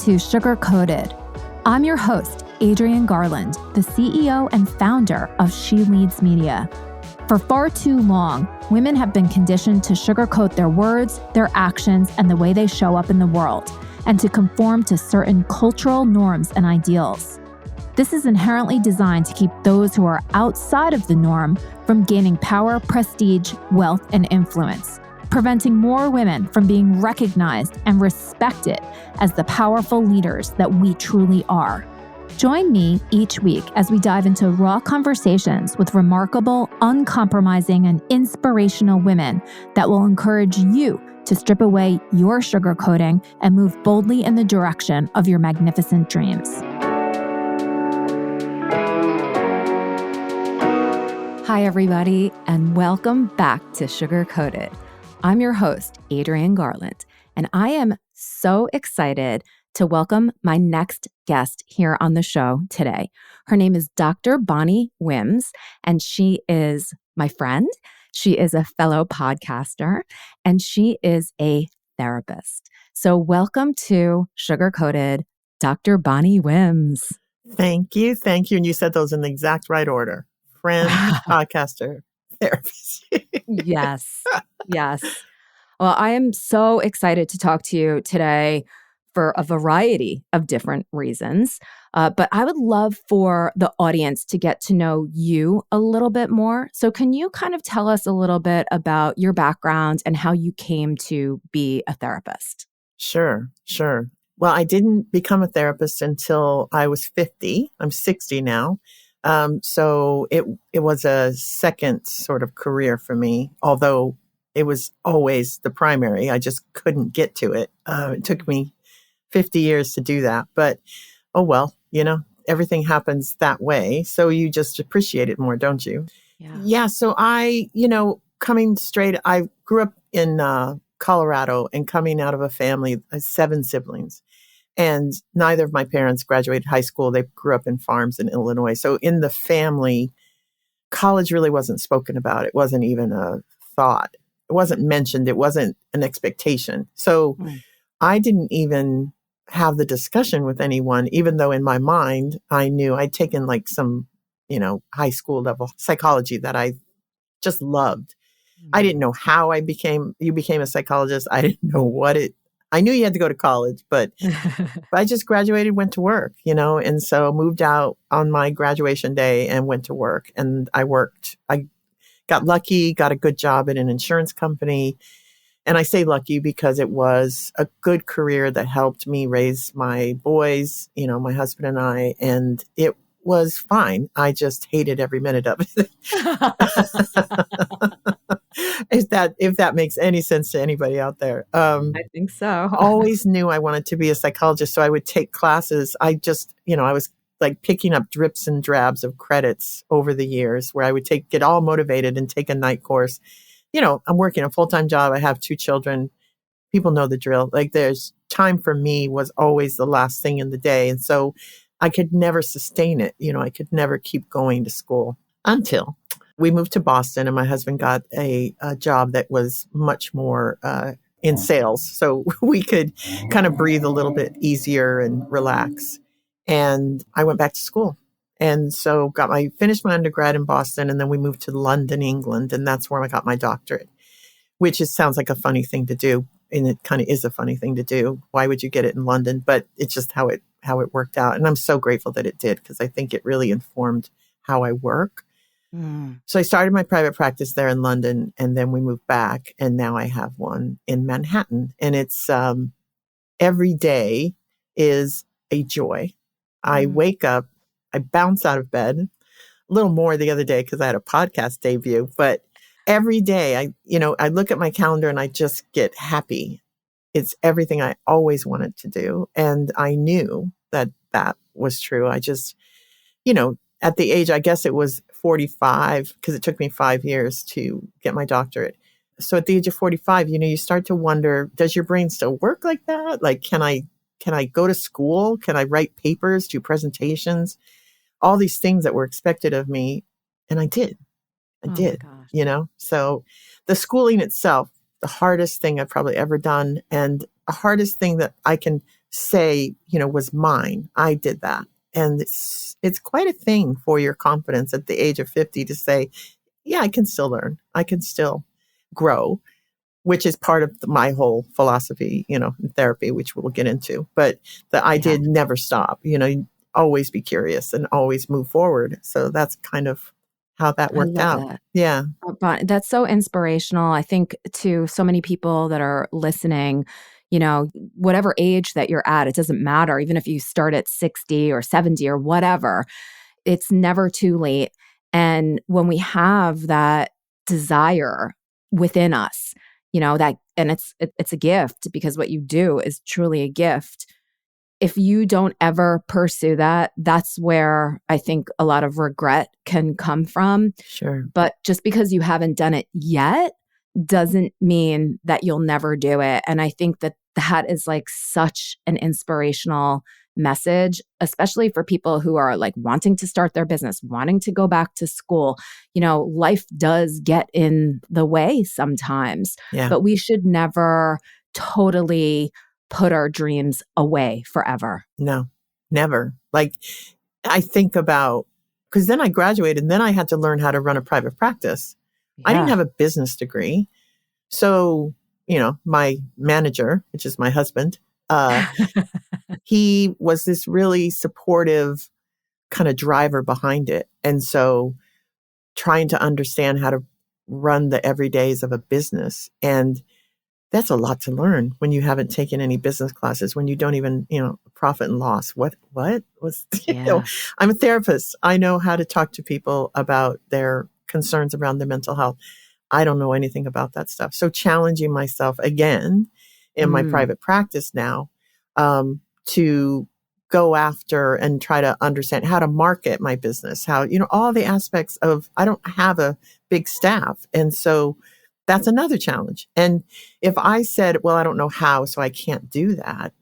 to Sugar-Coated. I'm your host, Adrienne Garland, the CEO and founder of She Leads Media. For far too long, women have been conditioned to sugarcoat their words, their actions, and the way they show up in the world, and to conform to certain cultural norms and ideals. This is inherently designed to keep those who are outside of the norm from gaining power, prestige, wealth, and influence, preventing more women from being recognized and respected as the powerful leaders that we truly are. Join me each week as we dive into raw conversations with remarkable, uncompromising, and inspirational women that will encourage you to strip away your sugarcoating and move boldly in the direction of your magnificent dreams. Hi, everybody, and welcome back to Sugar-Coated. I'm your host, Adrienne Garland, and I am so excited to welcome my next guest here on the show today. Her name is Dr. Bonnie Wims, and she is my friend. She is a fellow podcaster, and she is a therapist. So welcome to Sugar-Coated, Dr. Bonnie Wims. Thank you. Thank you. And you said those in the exact right order. Friend, podcaster, therapist. Yes. Yes. Well, I am so excited to talk to you today for a variety of different reasons. But I would love for the audience to get to know you a little bit more. So can you kind of tell us a little bit about your background and how you came to be a therapist? Sure. Well, I didn't become a therapist until I was 50. I'm 60 now. So it was a second sort of career for me, although it was always the primary. I just couldn't get to it. It took me 50 years to do that, but oh well, everything happens that way. So you just appreciate it more, don't you? Yeah. So I grew up in Colorado and coming out of a family of 7 siblings. And neither of my parents graduated high school. They grew up in farms in Illinois. So in the family, college really wasn't spoken about. It wasn't even a thought. It wasn't mentioned. It wasn't an expectation. So I didn't even have the discussion with anyone, even though in my mind, I knew I'd taken like some, high school level psychology that I just loved. I didn't know how you became a psychologist. I didn't know I knew you had to go to college, but I just graduated, went to work, and so moved out on my graduation day and went to work. And I worked. I got lucky, got a good job at an insurance company. And I say lucky because it was a good career that helped me raise my boys, my husband and I, and it was fine. I just hated every minute of it. If that makes any sense to anybody out there. I think so. Always knew I wanted to be a psychologist. So I would take classes. I just, I was like picking up drips and drabs of credits over the years where I would get all motivated and take a night course. I'm working a full-time job. I have 2 children. People know the drill. Like there's time for me was always the last thing in the day. And so I could never sustain it. I could never keep going to school until we moved to Boston and my husband got a job that was much more in sales. So we could kind of breathe a little bit easier and relax. And I went back to school. And so finished my undergrad in Boston, and then we moved to London, England, and that's where I got my doctorate, which sounds like a funny thing to do. And it kind of is a funny thing to do. Why would you get it in London? But it's just how it worked out. And I'm so grateful that it did, because I think it really informed how I work. So I started my private practice there in London, and then we moved back, and now I have one in Manhattan. And it's every day is a joy. I wake up, I bounce out of bed, a little more the other day because I had a podcast debut, but every day I look at my calendar and I just get happy. It's everything I always wanted to do. And I knew that was true. I just, at the age, I guess it was 45, because it took me 5 years to get my doctorate. So at the age of 45, you start to wonder, does your brain still work like that? Like, can I go to school? Can I write papers, do presentations? All these things that were expected of me. And I did. So the schooling itself, the hardest thing I've probably ever done, and the hardest thing that I can say, was mine. I did that. And it's quite a thing for your confidence at the age of 50 to say, yeah, I can still learn. I can still grow, which is part of my whole philosophy, in therapy, which we'll get into. But the idea never stop, always be curious and always move forward. So that's kind of how that worked out. That. Yeah. But that's so inspirational, I think, to so many people that are listening. Whatever age that you're at, it doesn't matter. Even if you start at 60 or 70 or whatever, it's never too late. And when we have that desire within us, that, and it's a gift, because what you do is truly a gift. If you don't ever pursue that, that's where I think a lot of regret can come from. Sure. But just because you haven't done it yet doesn't mean that you'll never do it. And I think that is like such an inspirational message, especially for people who are like wanting to start their business, wanting to go back to school. Life does get in the way sometimes, but we should never totally put our dreams away forever. No, never. Like, I think about, because then I graduated and then I had to learn how to run a private practice. Yeah. I didn't have a business degree. So, my manager, which is my husband, he was this really supportive kind of driver behind it. And so trying to understand how to run the everydays of a business. And that's a lot to learn when you haven't taken any business classes, when you don't even, profit and loss. What was, I'm a therapist. I know how to talk to people about their concerns around their mental health. I don't know anything about that stuff. So challenging myself again in my private practice now, to go after and try to understand how to market my business, how, all the aspects of, I don't have a big staff. And so that's another challenge. And if I said, well, I don't know how, so I can't do that,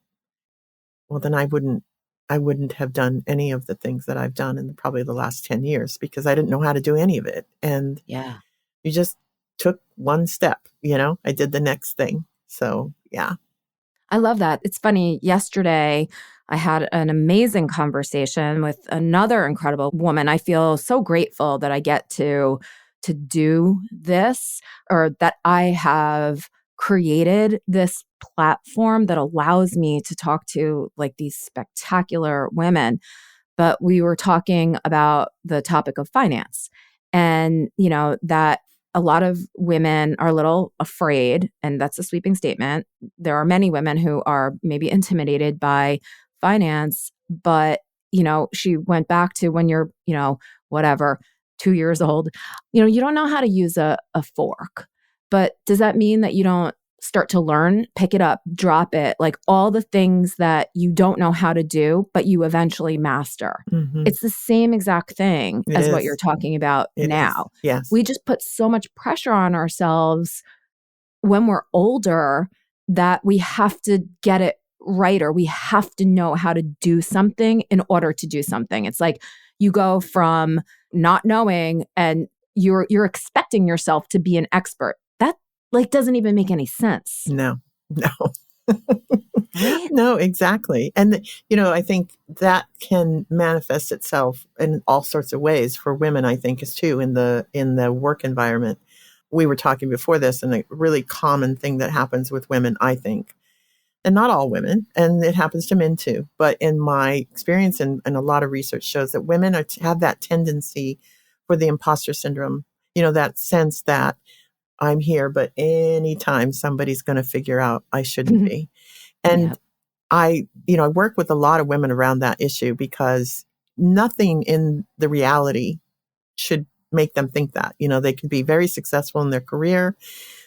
well, then I wouldn't have done any of the things that I've done in probably the last 10 years, because I didn't know how to do any of it. And you just took one step, I did the next thing. So, yeah. I love that. It's funny. Yesterday, I had an amazing conversation with another incredible woman. I feel so grateful that I get to do this, or that I have created this platform that allows me to talk to like these spectacular women. But we were talking about the topic of finance, and, that a lot of women are a little afraid, and that's a sweeping statement. There are many women who are maybe intimidated by finance, but, she went back to when you're, whatever, 2 years old, you don't know how to use a fork. But does that mean that you don't start to learn, pick it up, drop it, like all the things that you don't know how to do, but you eventually master? Mm-hmm. It's the same exact thing as what you're talking about now. Yes. We just put so much pressure on ourselves when we're older that we have to get it right, or we have to know how to do something in order to do something. It's like you go from not knowing and you're expecting yourself to be an expert. That doesn't even make any sense. No. Right? No, exactly. And, I think that can manifest itself in all sorts of ways for women, I think, is too, in the work environment. We were talking before this, and a really common thing that happens with women, I think, and not all women, and it happens to men too. But in my experience, and a lot of research shows that women have that tendency for the imposter syndrome, that sense that I'm here, but anytime somebody's going to figure out I shouldn't be. And I work with a lot of women around that issue, because nothing in the reality should make them think that. They can be very successful in their career.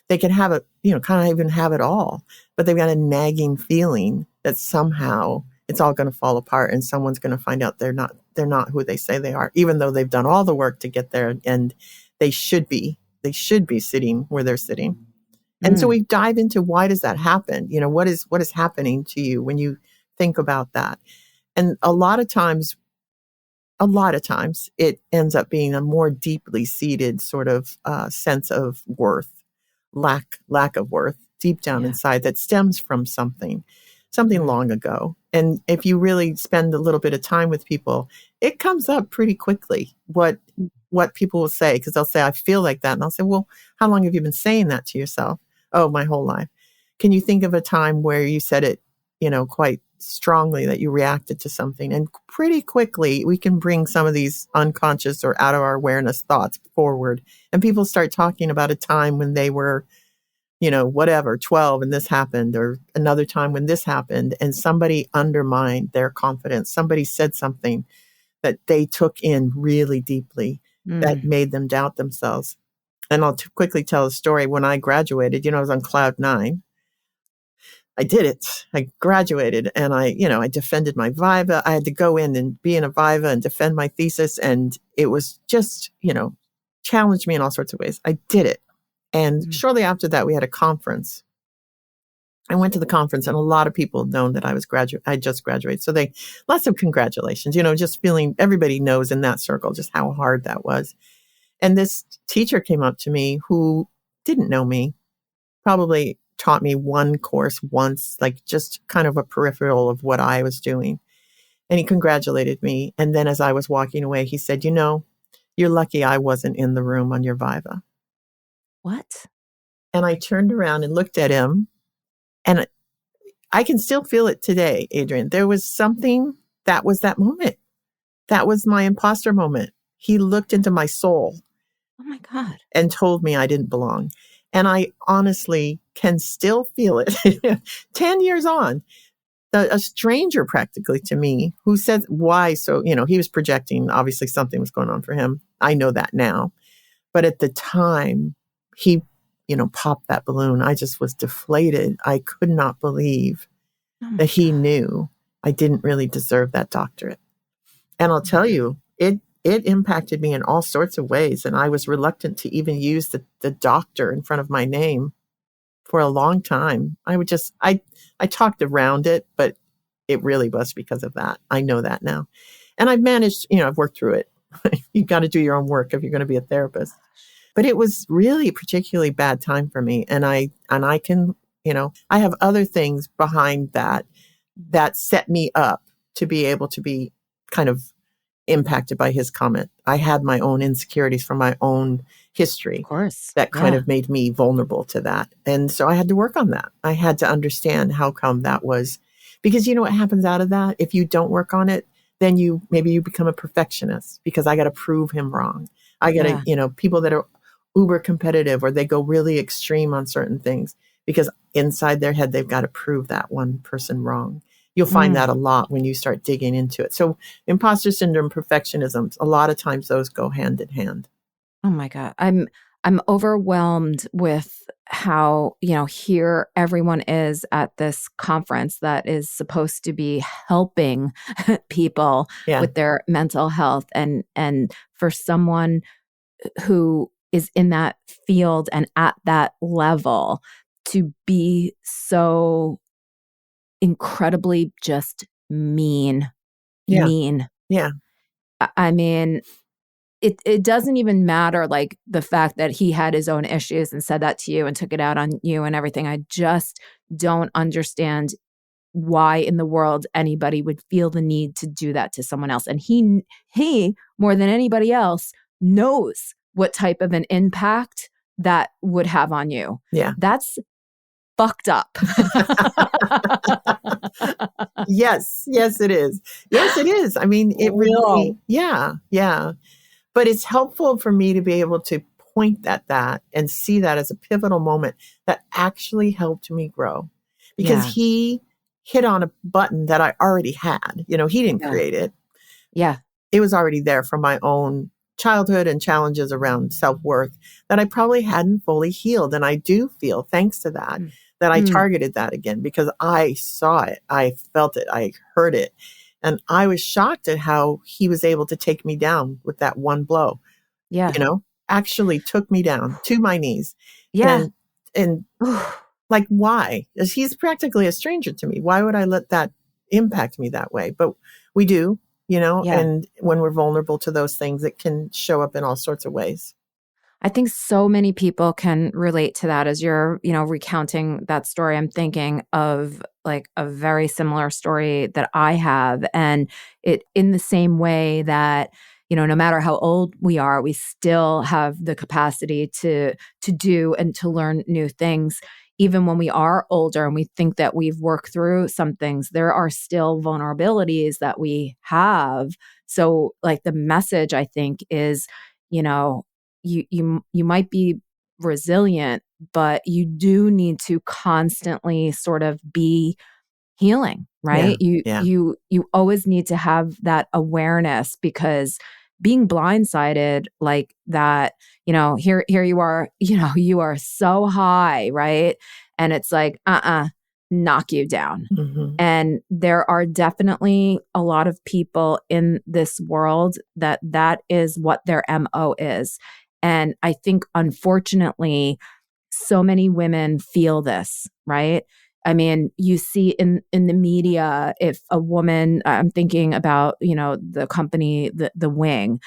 They can have it, kind of even have it all, but they've got a nagging feeling that somehow it's all going to fall apart and someone's going to find out they're not who they say they are, even though they've done all the work to get there, and they should be sitting where they're sitting. And so we dive into, why does that happen? What is happening to you when you think about that? And a lot of times it ends up being a more deeply seated sort of sense of worth, lack of worth deep down inside, that stems from something. something long ago. And if you really spend a little bit of time with people, it comes up pretty quickly what people will say, because they'll say, I feel like that. And I'll say, well, how long have you been saying that to yourself? Oh, my whole life. Can you think of a time where you said it, quite strongly, that you reacted to something? And pretty quickly, we can bring some of these unconscious or out of our awareness thoughts forward. And people start talking about a time when they were, whatever, 12 and this happened, or another time when this happened, and somebody undermined their confidence. Somebody said something that they took in really deeply that made them doubt themselves. And I'll quickly tell a story. When I graduated, I was on cloud 9. I did it. I graduated, and I defended my viva. I had to go in and be in a viva and defend my thesis. And it was just, challenged me in all sorts of ways. I did it. And shortly after that, we had a conference. I went to the conference, and a lot of people had known that I just graduated. So lots of congratulations, just feeling, everybody knows in that circle just how hard that was. And this teacher came up to me who didn't know me, probably taught me one course once, like just kind of a peripheral of what I was doing. And he congratulated me. And then as I was walking away, he said, you're lucky I wasn't in the room on your viva. What? And I turned around and looked at him, and I can still feel it today, Adrian. There was something, that was that moment. That was my imposter moment. He looked into my soul. Oh my God. And told me I didn't belong. And I honestly can still feel it 10 years on. A stranger practically to me who said, why? So, he was projecting. Obviously something was going on for him. I know that now. But at the time, he, popped that balloon. I just was deflated. I could not believe that he knew I didn't really deserve that doctorate. And I'll tell you, it impacted me in all sorts of ways. And I was reluctant to even use the doctor in front of my name for a long time. I talked around it, but it really was because of that. I know that now. And I've managed, I've worked through it. You've got to do your own work if you're going to be a therapist. But it was really a particularly bad time for me. And I can, I have other things behind that set me up to be able to be kind of impacted by his comment. I had my own insecurities from my own history. Of course. That kind of made me vulnerable to that. And so I had to work on that. I had to understand how come that was, because what happens out of that? If you don't work on it, then maybe you become a perfectionist, because I got to prove him wrong. I got to, people that are uber competitive, or they go really extreme on certain things, because inside their head, they've got to prove that one person wrong. You'll find that a lot when you start digging into it. So imposter syndrome, perfectionism, a lot of times those go hand in hand. Oh my God. I'm overwhelmed with how, here everyone is at this conference that is supposed to be helping people with their mental health. And for someone who is in that field and at that level to be so incredibly just mean. Yeah. I mean, it doesn't even matter, like the fact that he had his own issues and said that to you and took it out on you and everything. I just don't understand why in the world anybody would feel the need to do that to someone else. And he more than anybody else knows what type of an impact that would have on you. Yeah. That's fucked up. Yes, it is. Yes, it is. I mean, it really, yeah. But it's helpful for me to be able to point at that and see that as a pivotal moment that actually helped me grow, because he hit on a button that I already had. He didn't create it. Yeah. It was already there from my own childhood and challenges around self-worth that I probably hadn't fully healed. And I do feel, thanks to that, that I targeted that again, because I saw it, I felt it, I heard it. And I was shocked at how he was able to take me down with that one blow. Yeah. Actually took me down to my knees. Yeah. And like, why? Because he's practically a stranger to me. Why would I let that impact me that way? But we do, and when we're vulnerable to those things, it can show up in all sorts of ways. I think so many people can relate to that as you're, recounting that story. I'm thinking of like a very similar story that I have. And it in the same way that, no matter how old we are, we still have the capacity to do and to learn new things. Even when we are older and we think that we've worked through some things, there are still vulnerabilities that we have. So like the message, I think, is, you know, you might be resilient, but you do need to constantly sort of be healing, Yeah. right? You Yeah. you you always need to have that awareness, because being blindsided like that, here you are, you are so high, right? And it's like, knock you down. Hmm. And there are definitely a lot of people in this world that is what their MO is. And I think, unfortunately, so many women feel this, right? I mean, you see in the media, if a woman, I'm thinking about, the company, the Wing,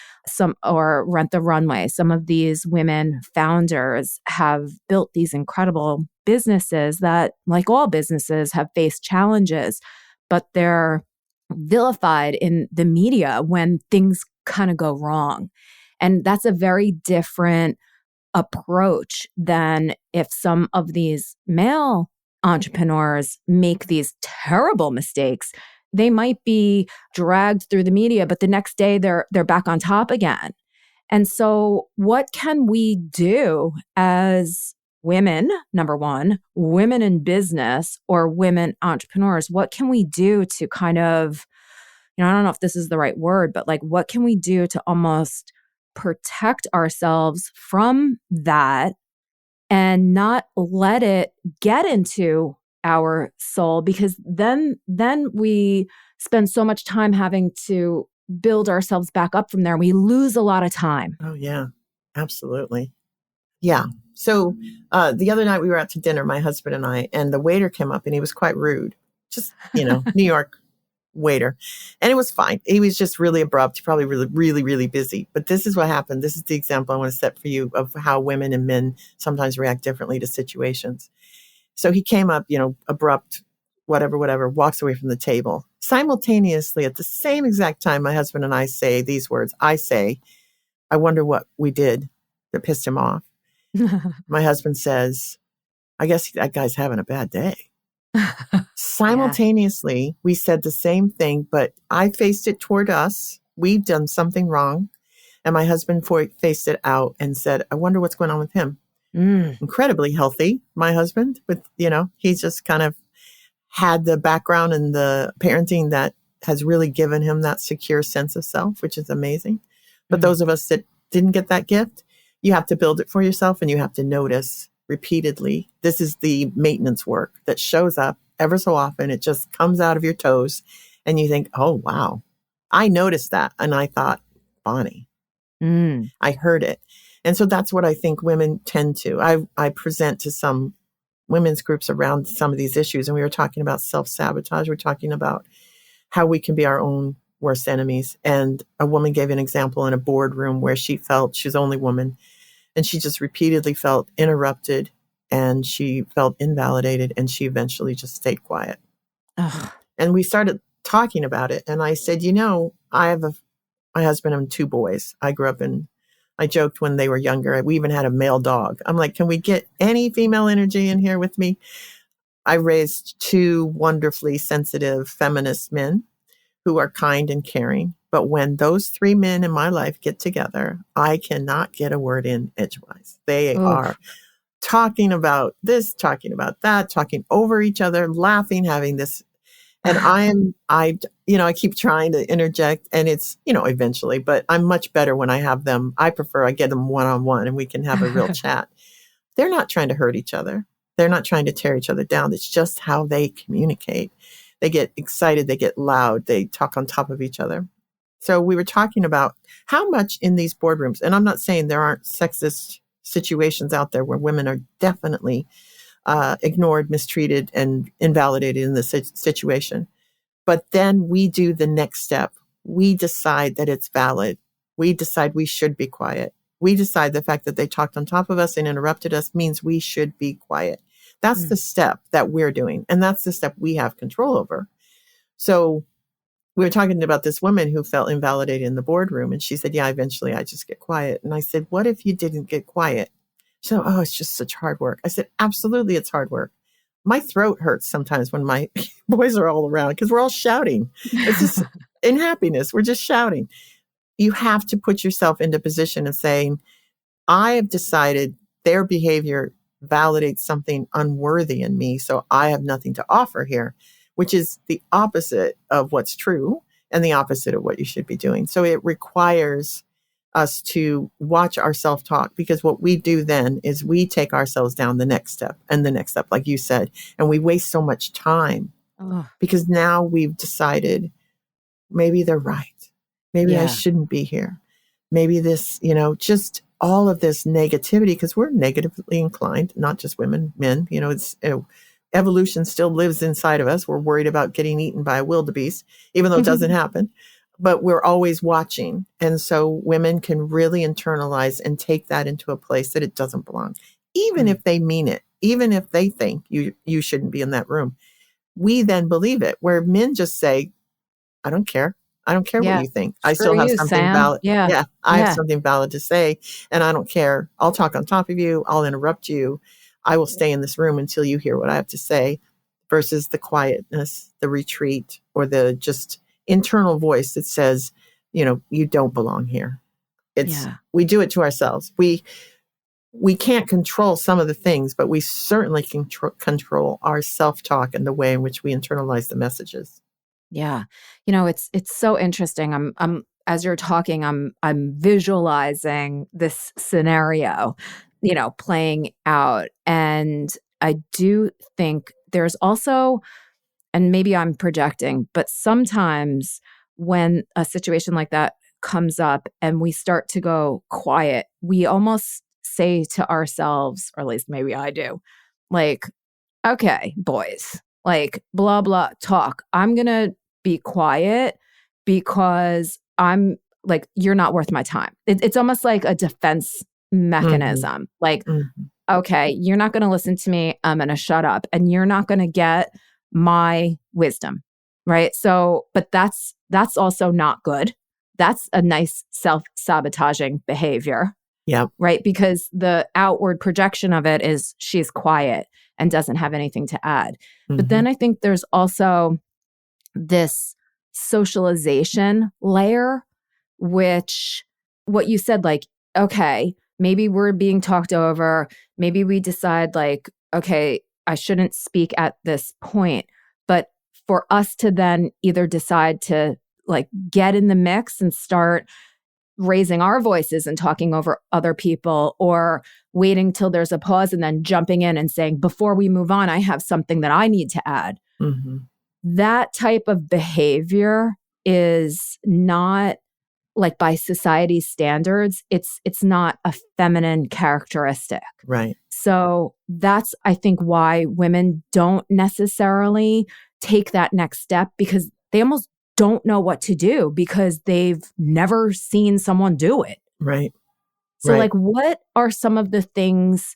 or Rent the Runway, some of these women founders have built these incredible businesses that, like all businesses, have faced challenges, but they're vilified in the media when things kind of go wrong. And that's a very different approach than if some of these male entrepreneurs make these terrible mistakes. They might be dragged through the media, but the next day they're back on top again. And so what can we do as women, number one, women in business or women entrepreneurs? What can we do to kind of, I don't know if this is the right word, but like, what can we do to almost protect ourselves from that and not let it get into our soul? Because then we spend so much time having to build ourselves back up from there. We lose a lot of time. Oh, yeah, absolutely. Yeah. So the other night we were out to dinner, my husband and I, and the waiter came up and he was quite rude. Just, New York waiter. And it was fine. He was just really abrupt, probably really, really, really busy. But this is what happened. This is the example I want to set for you of how women and men sometimes react differently to situations. So he came up, abrupt, whatever, walks away from the table. Simultaneously, at the same exact time, my husband and I say these words. I say, I wonder what we did that pissed him off. My husband says, I guess that guy's having a bad day. Simultaneously, we said the same thing, but I faced it toward us. We've done something wrong. And my husband faced it out and said, I wonder what's going on with him. Incredibly healthy, my husband, with, he's just kind of had the background and the parenting that has really given him that secure sense of self, which is amazing. But those of us that didn't get that gift, you have to build it for yourself and you have to notice repeatedly. This is the maintenance work that shows up ever so often. It just comes out of your toes and you think, oh, wow, I noticed that. And I thought, Bonnie, I heard it. And so that's what I think women tend to. I present to some women's groups around some of these issues. And we were talking about self-sabotage. We're talking about how we can be our own worst enemies. And a woman gave an example in a boardroom where she felt, she's the only woman, and she just repeatedly felt interrupted and she felt invalidated and she eventually just stayed quiet. Ugh. And we started talking about it. And I said, I have my husband and two boys. I joked when they were younger, we even had a male dog. I'm like, can we get any female energy in here with me? I raised two wonderfully sensitive feminist men who are kind and caring. But when those three men in my life get together, I cannot get a word in edgewise. They are talking about this, talking about that, talking over each other, laughing, having this. And I keep trying to interject and it's, eventually, but I'm much better when I have them. I get them one-on-one and we can have a real chat. They're not trying to hurt each other. They're not trying to tear each other down. It's just how they communicate. They get excited. They get loud. They talk on top of each other. So we were talking about how much in these boardrooms, and I'm not saying there aren't sexist situations out there where women are definitely ignored, mistreated, and invalidated in this situation. But then we do the next step. We decide that it's valid. We decide we should be quiet. We decide the fact that they talked on top of us and interrupted us means we should be quiet. That's the step that we're doing. And that's the step we have control over. So we were talking about this woman who felt invalidated in the boardroom. And she said, yeah, eventually I just get quiet. And I said, what if you didn't get quiet? She said, oh, it's just such hard work. I said, absolutely, it's hard work. My throat hurts sometimes when my boys are all around because we're all shouting. It's just in happiness. We're just shouting. You have to put yourself into position of saying, I have decided their behavior validates something unworthy in me. So I have nothing to offer here, which is the opposite of what's true and the opposite of what you should be doing. So it requires us to watch our self-talk, because what we do then is we take ourselves down the next step and the next step, like you said, and we waste so much time because now we've decided maybe they're right. Maybe I shouldn't be here. Maybe this, just all of this negativity, because we're negatively inclined, not just women, men, evolution still lives inside of us. We're worried about getting eaten by a wildebeest, even though it doesn't happen. But we're always watching. And so women can really internalize and take that into a place that it doesn't belong. Even if they mean it, even if they think you shouldn't be in that room, we then believe it. Where men just say, I don't care. I don't care what you think. I still have something valid. Yeah. I have something valid to say, and I don't care. I'll talk on top of you. I'll interrupt you. I will stay in this room until you hear what I have to say, versus the quietness, the retreat, or the just internal voice that says, you don't belong here. We do it to ourselves. We can't control some of the things, but we certainly can control our self-talk and the way in which we internalize the messages. Yeah. It's so interesting. I'm as you're talking, I'm visualizing this scenario, playing out. And I do think there's also, and maybe I'm projecting, but sometimes when a situation like that comes up and we start to go quiet, we almost say to ourselves, or at least maybe I do, like, okay, boys, like blah, blah, talk. I'm going to be quiet because I'm like, you're not worth my time. It's almost like a defense mechanism. Like, okay, you're not going to listen to me. I'm going to shut up, and you're not going to get my wisdom. Right. So, but that's also not good. That's a nice self-sabotaging behavior. Yeah. Right. Because the outward projection of it is she's quiet and doesn't have anything to add. But then I think there's also this socialization layer, which what you said, like, okay, maybe we're being talked over. Maybe we decide like, okay, I shouldn't speak at this point. But for us to then either decide to like get in the mix and start raising our voices and talking over other people, or waiting till there's a pause and then jumping in and saying, before we move on, I have something that I need to add. That type of behavior is not, like, by society's standards, it's not a feminine characteristic. Right. So that's, I think, why women don't necessarily take that next step, because they almost don't know what to do because they've never seen someone do it. Right. So like, what are some of the things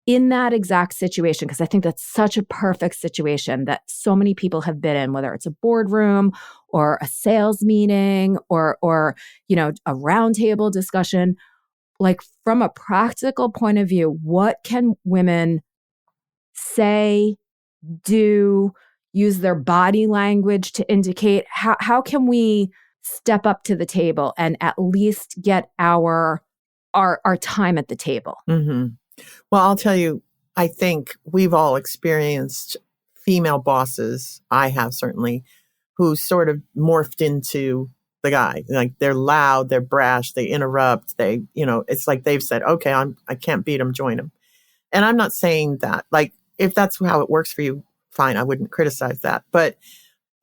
in that exact situation? Because I think that's such a perfect situation that so many people have been in, whether it's a boardroom or a sales meeting or a roundtable discussion. Like, from a practical point of view, what can women say, do, use their body language to indicate? How can we step up to the table and at least get our time at the table? Well, I'll tell you, I think we've all experienced female bosses, I have certainly, who sort of morphed into the guy. Like, they're loud, they're brash, they interrupt, it's like they've said, okay, I can't beat him, join him. And I'm not saying that, like, if that's how it works for you, fine, I wouldn't criticize that. But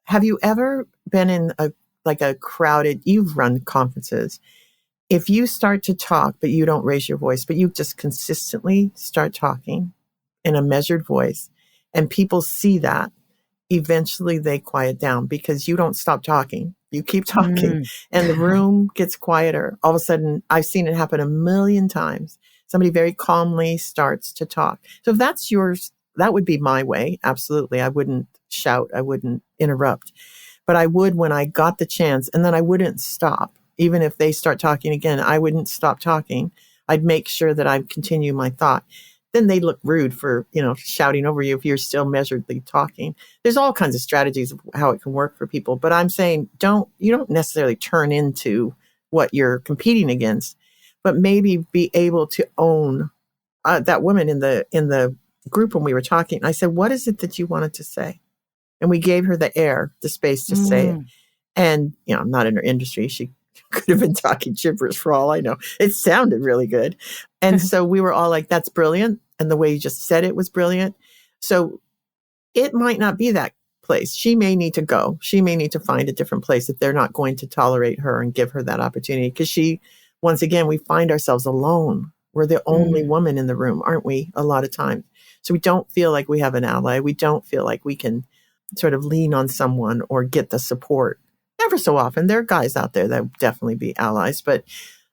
have you ever been in a crowded, you've run conferences. If you start to talk, but you don't raise your voice, but you just consistently start talking in a measured voice, and people see that, eventually they quiet down because you don't stop talking. You keep talking and the room gets quieter. All of a sudden, I've seen it happen a million times. Somebody very calmly starts to talk. So if that's yours, that would be my way. Absolutely. I wouldn't shout. I wouldn't interrupt. But I would when I got the chance, and then I wouldn't stop. Even if they start talking again, I wouldn't stop talking. I'd make sure that I continue my thought. Then they look rude for, shouting over you if you're still measuredly talking. There's all kinds of strategies of how it can work for people. But I'm saying you don't necessarily turn into what you're competing against, but maybe be able to own that woman in the group when we were talking. I said, what is it that you wanted to say? And we gave her the space to say it. And, I'm not in her industry. She could have been talking gibberish for all I know. It sounded really good. And so we were all like, that's brilliant. And the way you just said it was brilliant. So it might not be that place. She may need to go. She may need to find a different place if they're not going to tolerate her and give her that opportunity. Because once again, we find ourselves alone. We're the only woman in the room, aren't we? A lot of times. So we don't feel like we have an ally. We don't feel like we can sort of lean on someone or get the support. Ever so often, there are guys out there that would definitely be allies, but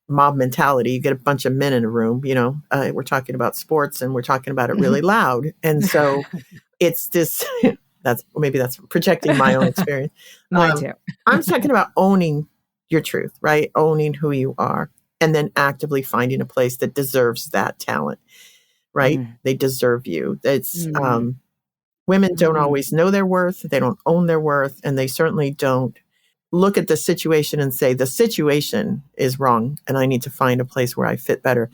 mob mentality, you get a bunch of men in a room, we're talking about sports and we're talking about it really loud. And so it's this, that's projecting my own experience. Mine too. I'm talking about owning your truth, right? Owning who you are and then actively finding a place that deserves that talent, right? They deserve you. It's, women don't always know their worth. They don't own their worth, and they certainly don't look at the situation and say, the situation is wrong and I need to find a place where I fit better.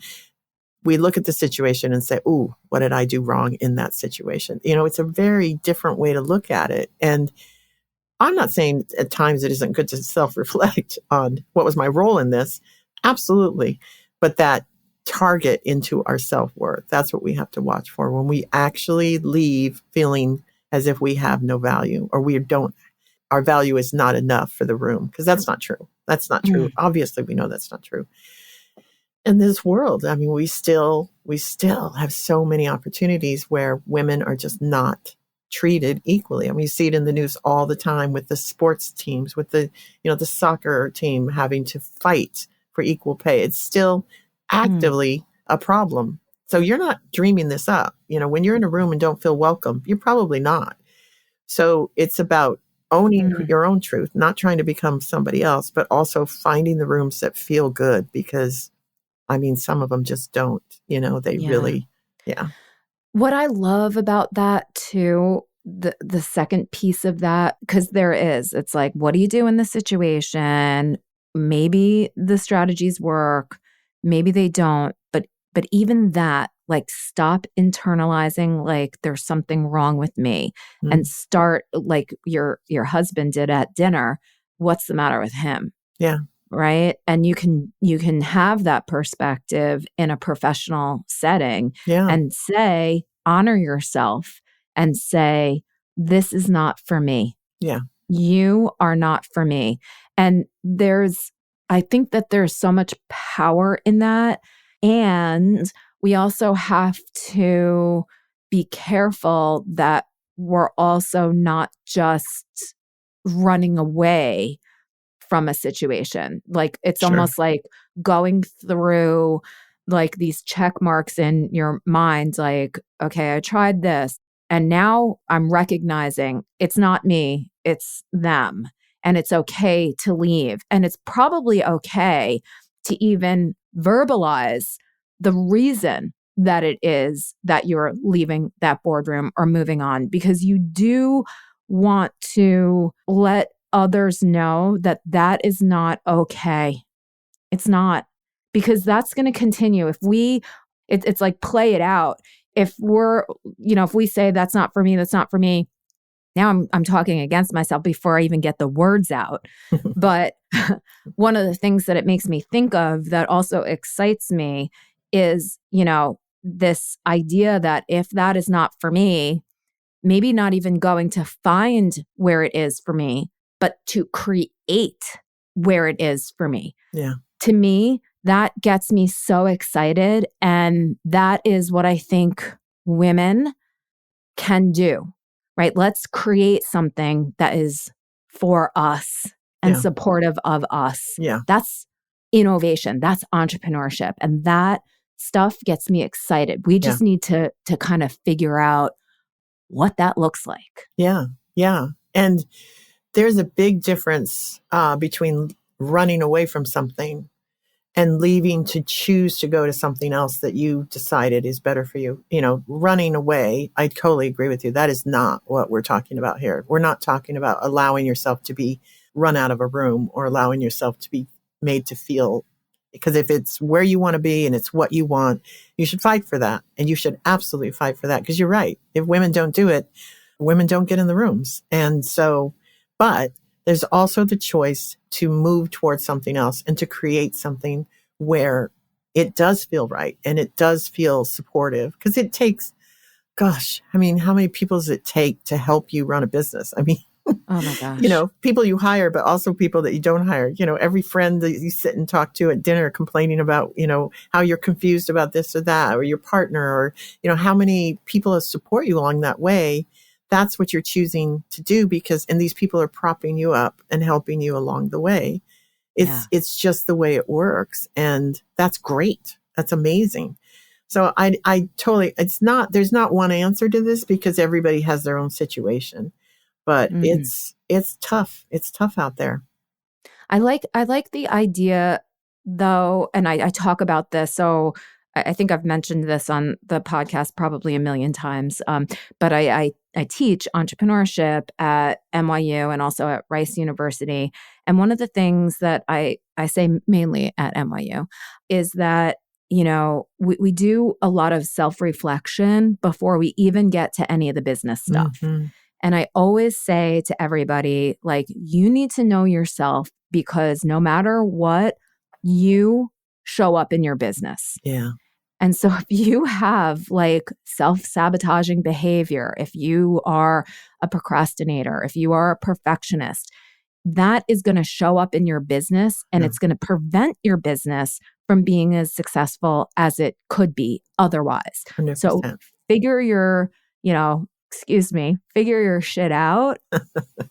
We look at the situation and say, ooh, what did I do wrong in that situation? It's a very different way to look at it. And I'm not saying at times it isn't good to self-reflect on what was my role in this. Absolutely. But that target into our self-worth, that's what we have to watch for when we actually leave feeling as if we have no value or our value is not enough for the room, because that's not true. That's not true. Obviously, we know that's not true. In this world, I mean, we still have so many opportunities where women are just not treated equally. I mean, you see it in the news all the time with the sports teams, with the soccer team having to fight for equal pay. It's still actively a problem. So you're not dreaming this up. When you're in a room and don't feel welcome, you're probably not. So it's about owning your own truth, not trying to become somebody else, but also finding the rooms that feel good, because some of them just don't, really. What I love about that too, the second piece of that, because it's like, what do you do in this situation? Maybe the strategies work, maybe they don't, but even that, like, stop internalizing like there's something wrong with me and start like your husband did at dinner. What's the matter with him? Yeah. Right. And you can have that perspective in a professional setting and say, honor yourself and say, this is not for me. Yeah. You are not for me. And I think that there's so much power in that. And we also have to be careful that we're also not just running away from a situation. Like, it's almost like going through like these check marks in your mind, like, okay, I tried this and now I'm recognizing it's not me, it's them. And it's okay to leave. And it's probably okay to even verbalize the reason that it is that you're leaving that boardroom or moving on, because you do want to let others know that that is not okay. It's not, because that's going to continue. It's like, play it out. If we say that's not for me, that's not for me. Now I'm talking against myself before I even get the words out. But one of the things that it makes me think of that also excites me is, this idea that if that is not for me, maybe not even going to find where it is for me, but to create where it is for me. Yeah. To me, that gets me so excited. And that is what I think women can do, right? Let's create something that is for us. and supportive of us. Yeah. That's innovation. That's entrepreneurship. And that stuff gets me excited. We just need to kind of figure out what that looks like. Yeah. Yeah. And there's a big difference between running away from something and leaving to choose to go to something else that you decided is better for you. You know, running away, I totally agree with you. That is not what we're talking about here. We're not talking about allowing yourself to be run out of a room or allowing yourself to be made to feel, because if it's where you want to be and it's what you want, you should fight for that. And you should absolutely fight for that, because you're right. If women don't do it, women don't get in the rooms. And so, but there's also the choice to move towards something else and to create something where it does feel right and it does feel supportive. Because it takes, gosh, I mean, how many people does it take to help you run a business? I mean, oh my gosh. You know, people you hire, but also people that you don't hire. You know, every friend that you sit and talk to at dinner complaining about, you know, how you're confused about this or that, or your partner, or, you know, how many people support you along that way. That's what you're choosing to do, because, and these people are propping you up and helping you along the way. It's just the way it works. And that's great. That's amazing. So I totally, there's not one answer to this, because everybody has their own situation, but it's tough. It's tough out there. I like the idea though, and I talk about this. So I think I've mentioned this on the podcast probably a million times. But I teach entrepreneurship at NYU and also at Rice University. And one of the things that I say mainly at NYU is that, you know, we do a lot of self-reflection before we even get to any of the business stuff. Mm-hmm. And I always say to everybody, like, you need to know yourself, because no matter what, you show up in your business. Yeah. And so if you have like self-sabotaging behavior, if you are a procrastinator, if you are a perfectionist, that is going to show up in your business, and it's going to prevent your business from being as successful as it could be otherwise. 100%. So figure your shit out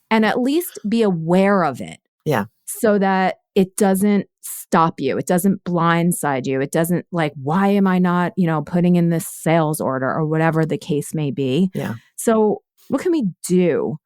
and at least be aware of it. Yeah. So that it doesn't stop you. It doesn't blindside you. It doesn't like, why am I not, putting in this sales order or whatever the case may be? Yeah. So what can we do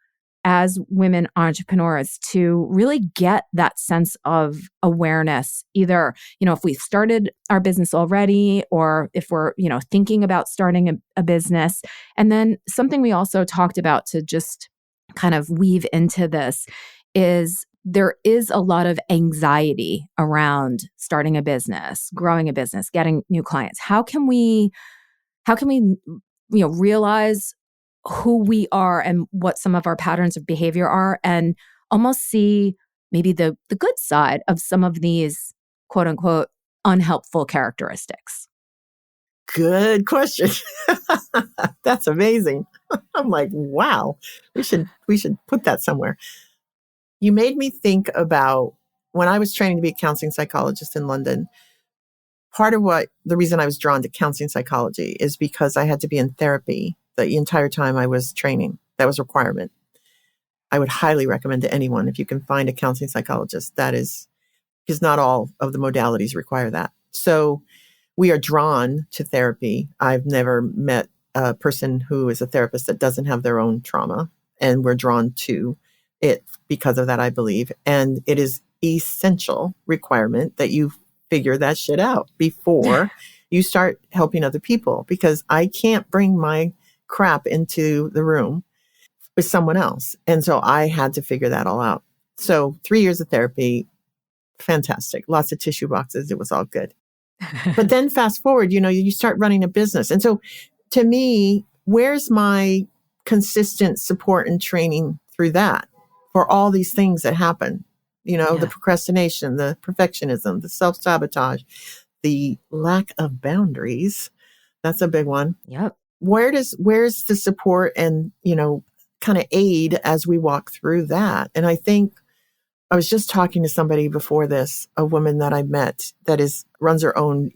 as women entrepreneurs to really get that sense of awareness? Either, if we've started our business already, or if we're, thinking about starting a business. And then something we also talked about to just kind of weave into this is there is a lot of anxiety around starting a business, growing a business, getting new clients. How can we realize who we are and what some of our patterns of behavior are, and almost see maybe the good side of some of these quote unquote unhelpful characteristics? Good question. That's amazing. I'm like, wow, we should put that somewhere. You made me think about when I was training to be a counseling psychologist in London. Part of the reason I was drawn to counseling psychology is because I had to be in therapy the entire time I was training. That was a requirement. I would highly recommend to anyone, if you can find a counseling psychologist, that is, because not all of the modalities require that. So we are drawn to therapy. I've never met a person who is a therapist that doesn't have their own trauma, and we're drawn to it because of that, I believe. And it is essential requirement that you figure that shit out before you start helping other people, because I can't bring my crap into the room with someone else. And so I had to figure that all out. So 3 years of therapy, fantastic. Lots of tissue boxes. It was all good. But then fast forward, you start running a business. And so to me, where's my consistent support and training through that for all these things that happen? The procrastination, the perfectionism, the self-sabotage, the lack of boundaries. That's a big one. Yep. Where's the support and, kind of aid as we walk through that? And I think I was just talking to somebody before this, a woman that I met that runs her own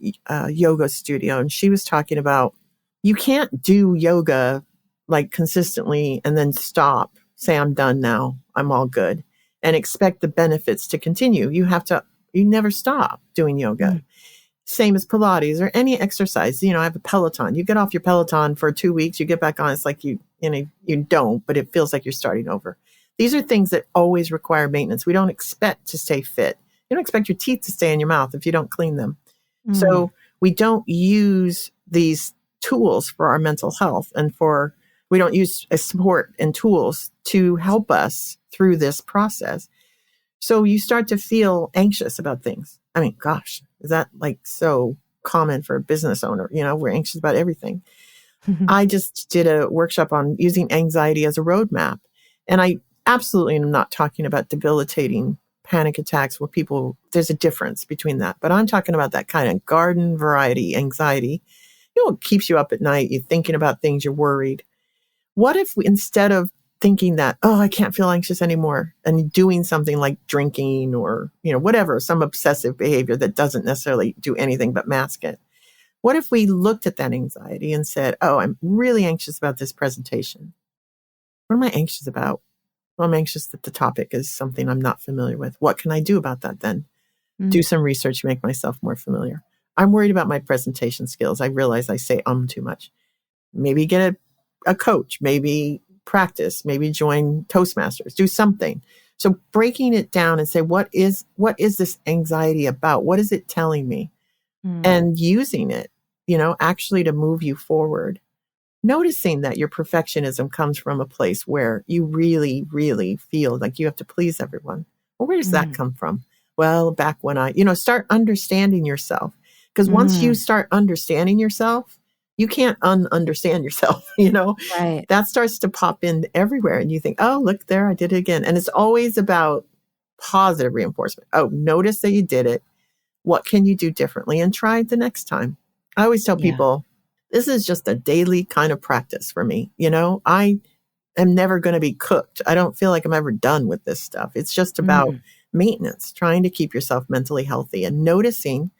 yoga studio. And she was talking about, you can't do yoga like consistently and then stop, say, I'm done now, I'm all good. and expect the benefits to continue. You never stop doing yoga. Mm. Same as Pilates or any exercise. I have a Peloton. You get off your Peloton for 2 weeks, you get back on. It's like you don't, but it feels like you're starting over. These are things that always require maintenance. We don't expect to stay fit. You don't expect your teeth to stay in your mouth if you don't clean them. So we don't use these tools for our mental health, and we don't use support and tools to help us through this process. So you start to feel anxious about things. I mean, gosh, is that like so common for a business owner? We're anxious about everything. I just did a workshop on using anxiety as a roadmap. And I absolutely am not talking about debilitating panic attacks where there's a difference between that. But I'm talking about that kind of garden variety anxiety. It keeps you up at night. You're thinking about things, you're worried. What if instead of thinking that, I can't feel anxious anymore, and doing something like drinking or, whatever, some obsessive behavior that doesn't necessarily do anything but mask it. What if we looked at that anxiety and said, I'm really anxious about this presentation. What am I anxious about? Well, I'm anxious that the topic is something I'm not familiar with. What can I do about that then? Do some research, make myself more familiar. I'm worried about my presentation skills. I realize I say too much. Maybe get a coach, maybe practice, maybe join Toastmasters, do something. So breaking it down and say, what is this anxiety about? What is it telling me? And using it, actually to move you forward. Noticing that your perfectionism comes from a place where you really, really feel like you have to please everyone. Well, where does that come from? Well, back when start understanding yourself. Because once you start understanding yourself, you can't understand yourself, Right. That starts to pop in everywhere. And you think, look there, I did it again. And it's always about positive reinforcement. Notice that you did it. What can you do differently? And try it the next time. I always tell people, this is just a daily kind of practice for me. I am never going to be cooked. I don't feel like I'm ever done with this stuff. It's just about maintenance, trying to keep yourself mentally healthy and noticing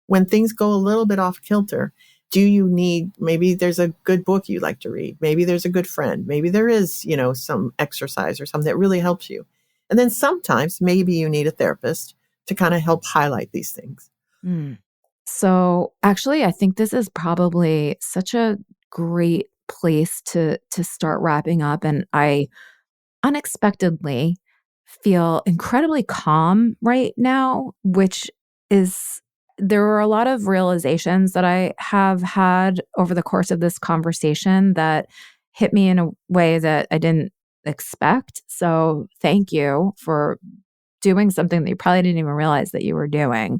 when things go a little bit off kilter. Maybe there's a good book you like to read. Maybe there's a good friend. Maybe there is, some exercise or something that really helps you. And then sometimes maybe you need a therapist to kind of help highlight these things. So actually, I think this is probably such a great place to start wrapping up. And I unexpectedly feel incredibly calm right now, which is, there were a lot of realizations that I have had over the course of this conversation that hit me in a way that I didn't expect. So thank you for doing something that you probably didn't even realize that you were doing.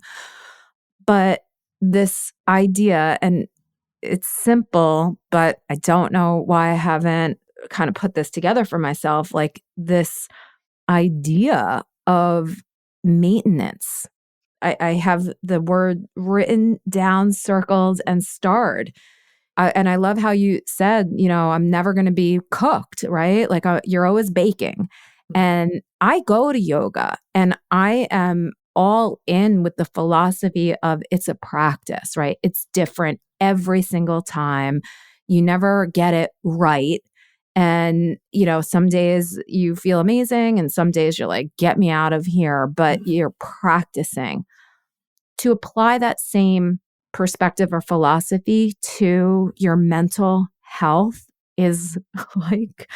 But this idea, and it's simple, but I don't know why I haven't kind of put this together for myself, like this idea of maintenance. I have the word written down, circled, and starred. And I love how you said, I'm never going to be cooked, right? Like you're always baking. And I go to yoga and I am all in with the philosophy of it's a practice, right? It's different every single time. You never get it right. And, some days you feel amazing and some days you're like, get me out of here, but you're practicing. To apply that same perspective or philosophy to your mental health is like,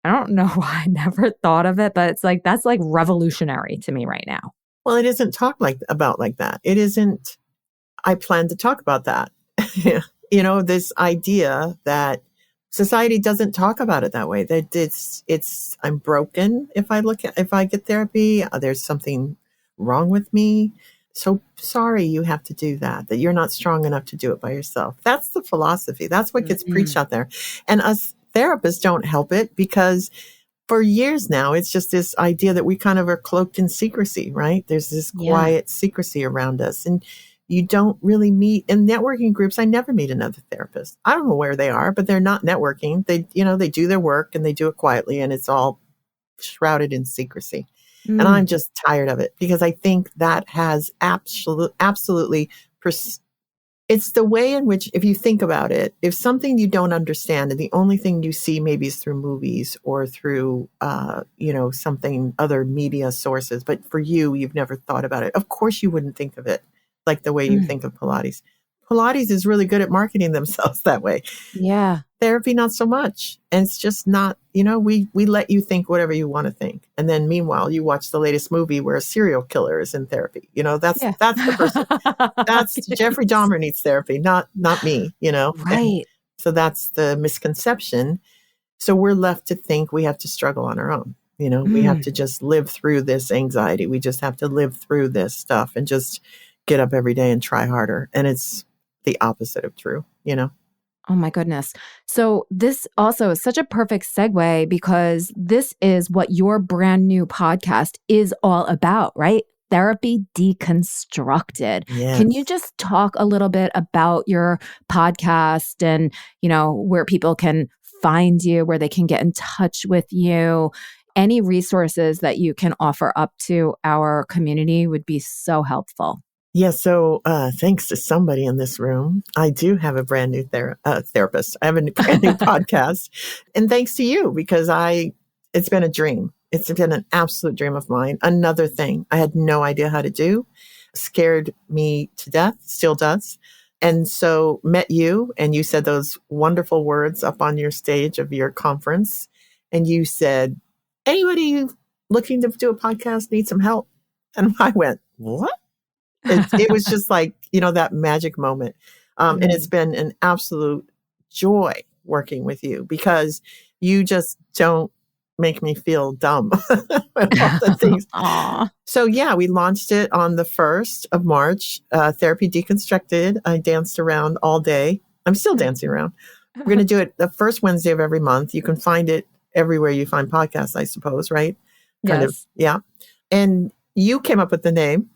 I don't know why I never thought of it, but it's like, that's like revolutionary to me right now. Well, it isn't talked about like that. It isn't, I plan to talk about that. This idea that society doesn't talk about it that way, that I'm broken if I get therapy, there's something wrong with me. So sorry you have to do that you're not strong enough to do it by yourself. That's the philosophy. That's what gets preached out there. And us therapists don't help it because for years now, it's just this idea that we kind of are cloaked in secrecy, right? There's this quiet secrecy around us. And you don't really meet in networking groups. I never meet another therapist. I don't know where they are, but they're not networking. They do their work and they do it quietly and it's all shrouded in secrecy. And I'm just tired of it because I think that has absolutely It's the way in which, if you think about it, if something you don't understand and the only thing you see maybe is through movies or through, something, other media sources, but for you, you've never thought about it. Of course, you wouldn't think of it like the way you think of Pilates. Pilates is really good at marketing themselves that way. Yeah. Therapy, not so much. And it's just not, we let you think whatever you want to think. And then meanwhile, you watch the latest movie where a serial killer is in therapy. That's the person. That's Jeffrey Dahmer needs therapy, not me, Right. And so that's the misconception. So we're left to think we have to struggle on our own. We have to just live through this anxiety. We just have to live through this stuff and just get up every day and try harder. And it's the opposite of true, Oh my goodness. So this also is such a perfect segue because this is what your brand new podcast is all about, right? Therapy Deconstructed. Yes. Can you just talk a little bit about your podcast and, where people can find you, where they can get in touch with you? Any resources that you can offer up to our community would be so helpful. Yeah. So thanks to somebody in this room, I do have a brand new therapist. I have a brand new podcast. And thanks to you, because it's been a dream. It's been an absolute dream of mine. Another thing I had no idea how to do, scared me to death, still does. And so met you, and you said those wonderful words up on your stage of your conference. And you said, anybody looking to do a podcast need some help? And I went, what? It was just like, that magic moment. And it's been an absolute joy working with you because you just don't make me feel dumb with all the things. Aww. So yeah, we launched it on the 1st of March, Therapy Deconstructed. I danced around all day. I'm still dancing around. We're going to do it the first Wednesday of every month. You can find it everywhere you find podcasts, I suppose, right? Yes. Yeah. And you came up with the name.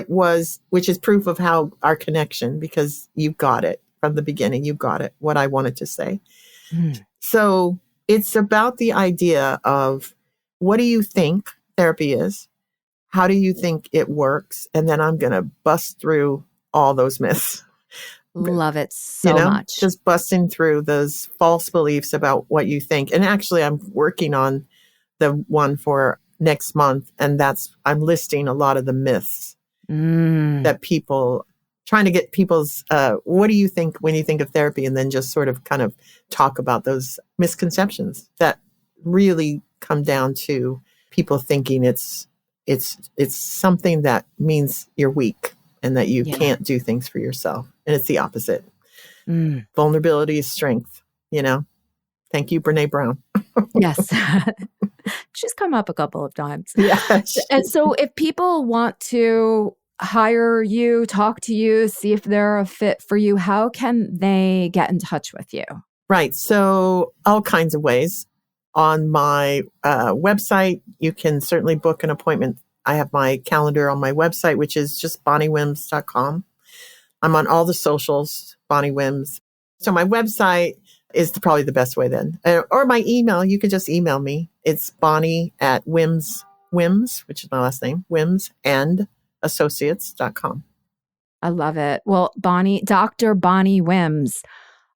Which is proof of how our connection, because you got it from the beginning. You got it, what I wanted to say. So it's about the idea of, what do you think therapy is? How do you think it works? And then I'm going to bust through all those myths. Love it so much. Just busting through those false beliefs about what you think. And actually, I'm working on the one for next month. And I'm listing a lot of the myths that people, trying to get people's, what do you think when you think of therapy? And then just sort of kind of talk about those misconceptions that really come down to people thinking it's something that means you're weak and that you can't do things for yourself. And it's the opposite. Vulnerability is strength, Thank you, Brene Brown. Yes. She's come up a couple of times. Yeah. And so if people want to hire you, talk to you, see if they're a fit for you, how can they get in touch with you? Right. So all kinds of ways. On my website, you can certainly book an appointment. I have my calendar on my website, which is just bonniewims.com. I'm on all the socials, Bonnie Wims. So my website is probably the best way then. Or my email, you can just email me. It's Bonnie at Wims, which is my last name, wimsandassociates.com. I love it. Well, Dr. Bonnie Wims,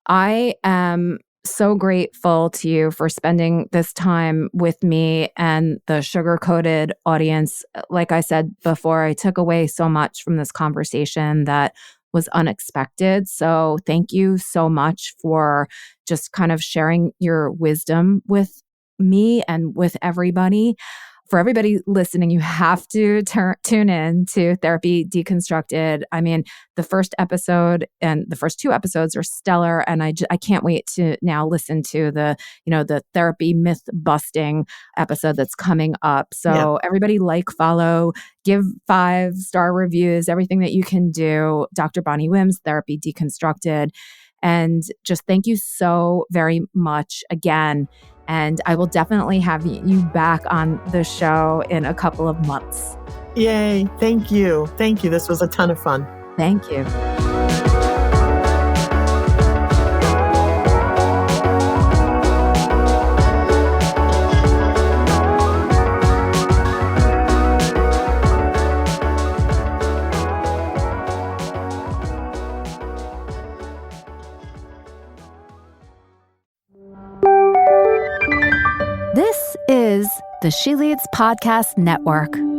I am so grateful to you for spending this time with me and the sugar-coated audience. Like I said before, I took away so much from this conversation that was unexpected. So thank you so much for just kind of sharing your wisdom with me and with everybody. For everybody listening, you have to tune in to Therapy Deconstructed. I mean, the first episode and the first 2 episodes are stellar, and I can't wait to now listen to the therapy myth busting episode that's coming up. So everybody follow, give 5-star reviews, everything that you can do. Dr. Bonnie Wims, Therapy Deconstructed, and just thank you so very much again. And I will definitely have you back on the show in a couple of months. Yay. Thank you. Thank you. This was a ton of fun. Thank you. the She Leads Podcast Network.